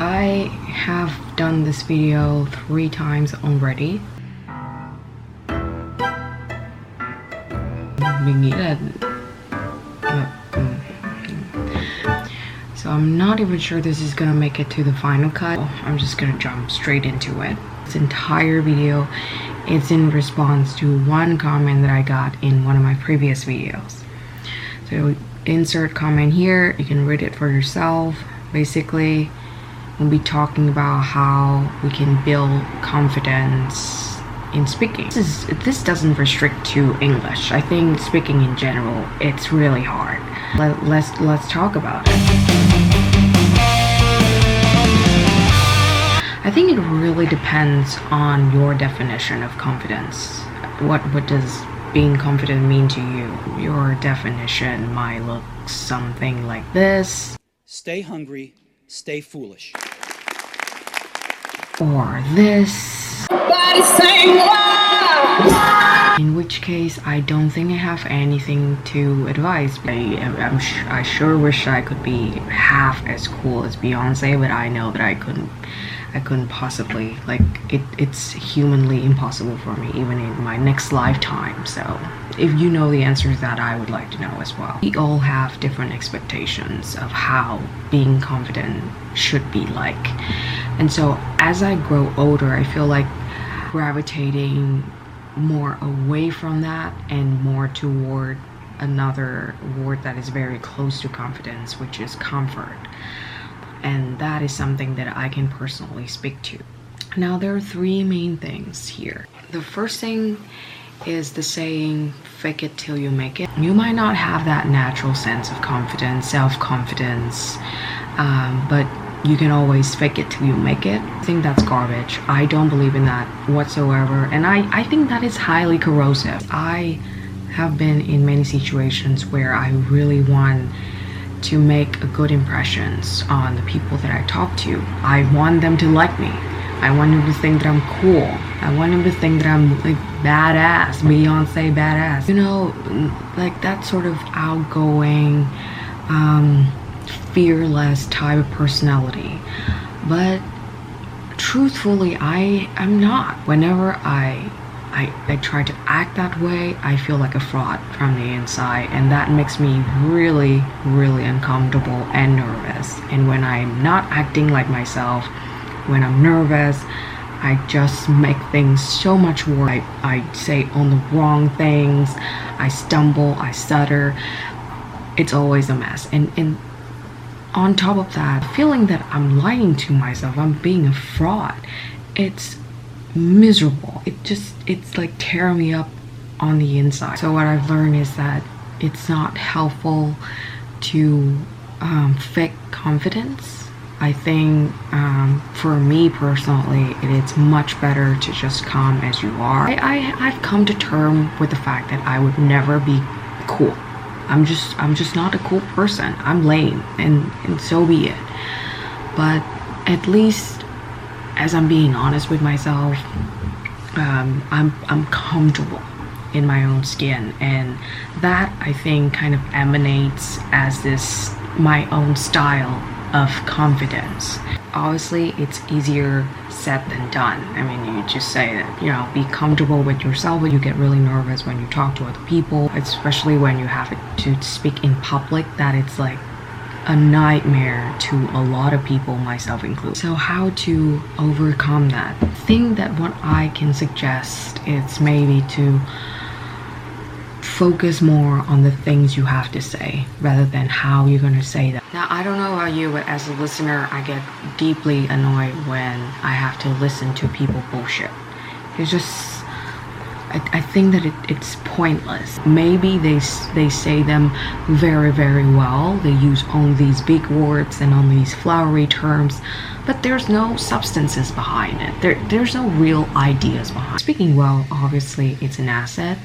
I have done this video 3 times already. Mình nghĩ là so I'm not even sure this is gonna make it to the final cut. I'm just gonna jump straight into it. This entire video is in response to one comment that I got in one of my previous videos. So insert comment here, you can read it for yourself. Basically, we'll be talking about how we can build confidence in speaking. This doesn't restrict to English. I think speaking in general, it's really hard. Let's talk about it. I think it really depends on your definition of confidence. What does being confident mean to you? Your definition might look something like this. Stay hungry, stay foolish. Or this. In which case, I don't think I have anything to advise. I sure wish I could be half as cool as Beyonce, but I know that I couldn't possibly. Like, it's humanly impossible for me, even in my next lifetime. So if you know the answer to that, I would like to know as well. We all have different expectations of how being confident should be like. And so as I grow older, I feel like gravitating more away from that and more toward another word that is very close to confidence, which is comfort. And that is something that I can personally speak to. Now, there are 3 main things here. The first thing is the saying, fake it till you make it. You might not have that natural sense of confidence, self-confidence, but you can always fake it till you make it. I think that's garbage. I don't believe in that whatsoever. And I think that is highly corrosive. I have been in many situations where I really want to make a good impressions on the people that I talk to. I want them to like me. I want them to think that I'm cool. I want them to think that I'm like badass, Beyonce badass. You know, like that sort of outgoing, fearless type of personality. But truthfully, I'm not. Whenever I try to act that way, I feel like a fraud from the inside, and that makes me really, really uncomfortable and nervous. And when I'm not acting like myself, when I'm nervous, I just make things so much worse. I say all the wrong things, I stumble, I stutter. It's always a mess. And on top of that, feeling that I'm lying to myself, I'm being a fraud, it's miserable. It's like tearing me up on the inside. So what I've learned is that it's not helpful to fake confidence. I think for me personally, it's much better to just come as you are. I've come to terms with the fact that I would never be cool. I'm just not a cool person. I'm lame, and so be it. But at least, as I'm being honest with myself, I'm comfortable in my own skin, and that I think kind of emanates as this my own style of confidence. Obviously, it's easier said than done. I mean, you just say that, you know, be comfortable with yourself, but you get really nervous when you talk to other people, especially when you have to speak in public. That it's like a nightmare to a lot of people, myself included. So how to overcome that? I think that what I can suggest is maybe to focus more on the things you have to say rather than how you're going to say them. Now, I don't know about you, but as a listener, I get deeply annoyed when I have to listen to people bullshit. It's just, I think that it's pointless. Maybe they say them very, very well. They use all these big words and all these flowery terms, but there's no substances behind it. There's no real ideas behind it. Speaking well, obviously, it's an asset,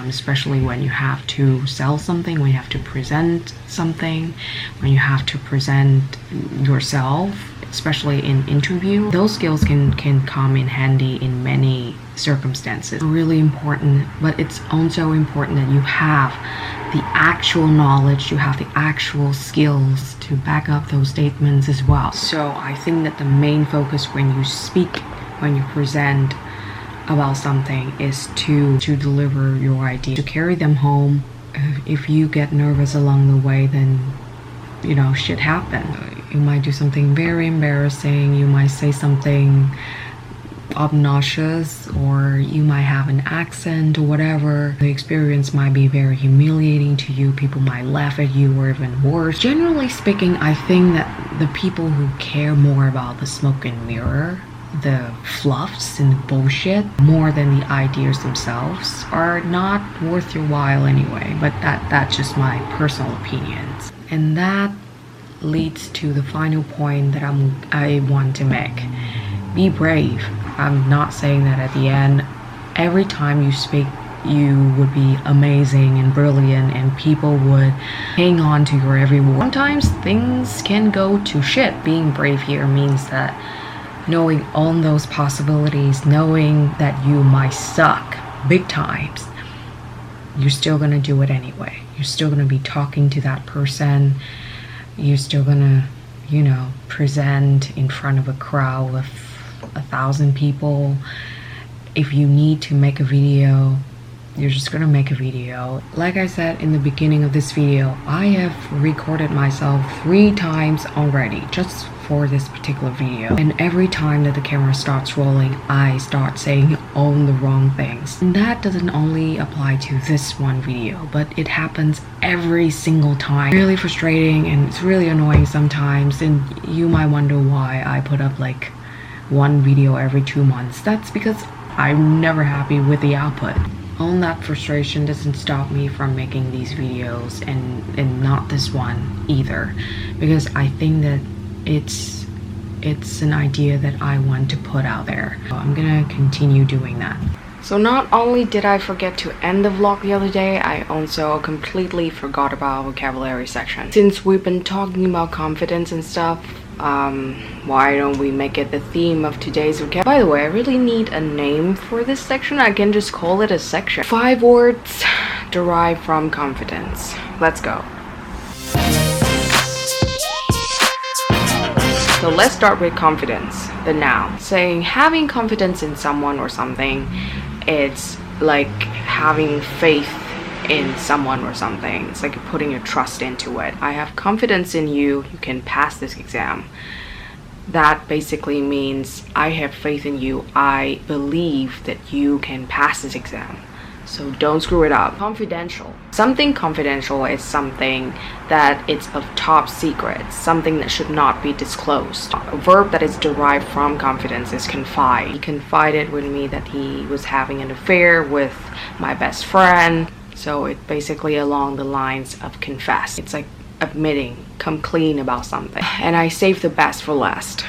especially when you have to sell something, when you have to present something, when you have to present yourself, especially in interview. Those skills can come in handy in many circumstances. Really important, but it's also important that you have the actual knowledge, you have the actual skills to back up those statements as well. So I think that the main focus when you speak, when you present about something, is to deliver your idea, to carry them home. If you get nervous along the way, then you know, shit happens. You might do something very embarrassing, you might say something obnoxious, or you might have an accent or whatever. The experience might be very humiliating to you. People might laugh at you, or even worse. Generally speaking, I think that the people who care more about the smoke and mirror, the fluffs and the bullshit, more than the ideas themselves, are not worth your while anyway. But that's just my personal opinions. And that leads to the final point that I want to make. Be brave. I'm not saying that at the end, every time you speak, you would be amazing and brilliant and people would hang on to your every word. Sometimes things can go to shit. Being brave here means that knowing all those possibilities, knowing that you might suck big times, you're still gonna do it anyway. You're still gonna be talking to that person. You're still gonna, you know, present in front of a crowd of 1,000 people. If you need to make a video, you're just gonna make a video. Like I said in the beginning of this video, I have recorded myself 3 times already just for this particular video, and every time that the camera starts rolling, I start saying all the wrong things. And that doesn't only apply to this one video, but it happens every single time. Really frustrating, and it's really annoying sometimes, and you might wonder why I put up like 1 video every 2 months. That's because I'm never happy with the output. All that frustration doesn't stop me from making these videos, and not this one either, because I think that it's an idea that I want to put out there. So I'm gonna continue doing that. So not only did I forget to end the vlog the other day, I also completely forgot about vocabulary section. Since we've been talking about confidence and stuff, why don't we make it the theme of today's vocab? By the way, I really need a name for this section. I can just call it a section. 5 words derived from confidence. Let's go. So let's start with confidence, the noun. Saying having confidence in someone or something, it's like having faith in someone or something. It's like you're putting your trust into it. I have confidence in you, you can pass this exam. That basically means I have faith in you, I believe that you can pass this exam. So don't screw it up. Confidential. Something confidential is something that it's of top secret, something that should not be disclosed. A verb that is derived from confidence is confide. He confided with me that he was having an affair with my best friend. So it's basically along the lines of confess. It's like admitting, come clean about something. And I saved the best for last.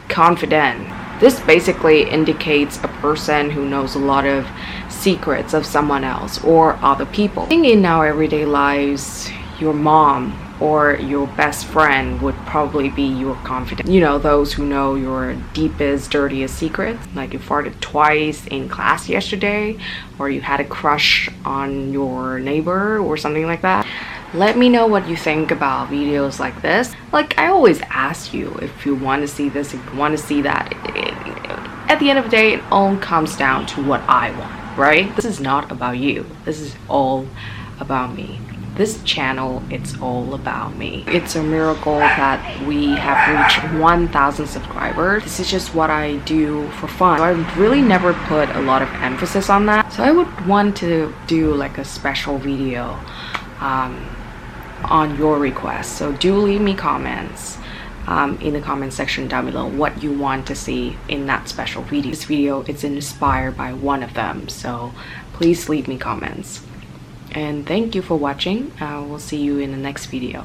Confident. This basically indicates a person who knows a lot of secrets of someone else or other people. In our everyday lives, your mom or your best friend would probably be your confidant. You know, those who know your deepest, dirtiest secrets. Like you farted twice in class yesterday, or you had a crush on your neighbor or something like that. Let me know what you think about videos like this. Like I always ask you if you want to see this, if you want to see that. At the end of the day, it all comes down to what I want, right? This is not about you. This is all about me. This channel, it's all about me. It's a miracle that we have reached 1,000 subscribers. This is just what I do for fun. So I really never put a lot of emphasis on that. So I would want to do like a special video on your request. So do leave me comments in the comment section down below what you want to see in that special video. This video is inspired by one of them, so please leave me comments. And thank you for watching. We'll see you in the next video.